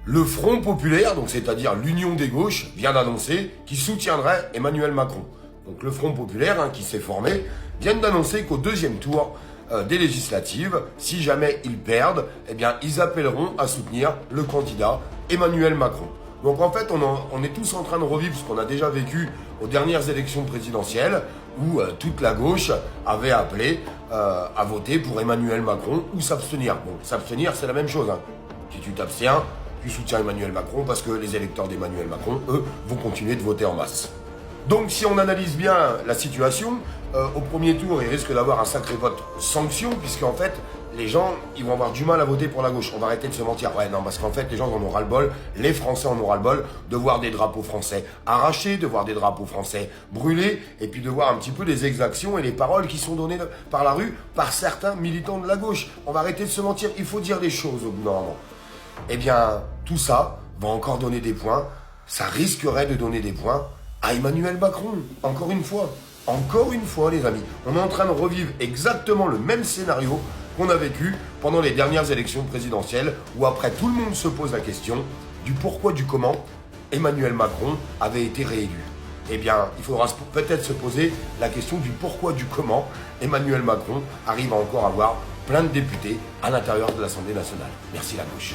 Le Front populaire, donc c'est-à-dire l'Union des gauches, vient d'annoncer qu'il soutiendrait Emmanuel Macron. Donc le Front populaire, qui s'est formé, vient d'annoncer qu'au deuxième tour des législatives, si jamais ils perdent, eh bien ils appelleront à soutenir le candidat Emmanuel Macron. Donc en fait, on est tous en train de revivre ce qu'on a déjà vécu aux dernières élections présidentielles, où toute la gauche avait appelé à voter pour Emmanuel Macron ou s'abstenir. Bon, s'abstenir, c'est la même chose. Si tu t'abstiens, tu soutiens Emmanuel Macron parce que les électeurs d'Emmanuel Macron, eux, vont continuer de voter en masse. Donc si on analyse bien la situation, au premier tour, il risque d'avoir un sacré vote sanction, puisqu'en fait, les gens, ils vont avoir du mal à voter pour la gauche. On va arrêter de se mentir. Ouais, non, parce qu'en fait, les gens en ont ras-le-bol, les Français en ont ras-le-bol de voir des drapeaux français arrachés, de voir des drapeaux français brûlés, et puis de voir un petit peu les exactions et les paroles qui sont données par la rue par certains militants de la gauche. On va arrêter de se mentir, il faut dire les choses au bout d'un moment. Eh bien, tout ça va encore donner des points, ça risquerait de donner des points à Emmanuel Macron, encore une fois. Encore une fois, les amis, on est en train de revivre exactement le même scénario qu'on a vécu pendant les dernières élections présidentielles, où après tout le monde se pose la question du pourquoi, du comment Emmanuel Macron avait été réélu. Eh bien, il faudra peut-être se poser la question du pourquoi, du comment Emmanuel Macron arrive à encore avoir plein de députés à l'intérieur de l'Assemblée nationale. Merci la gauche.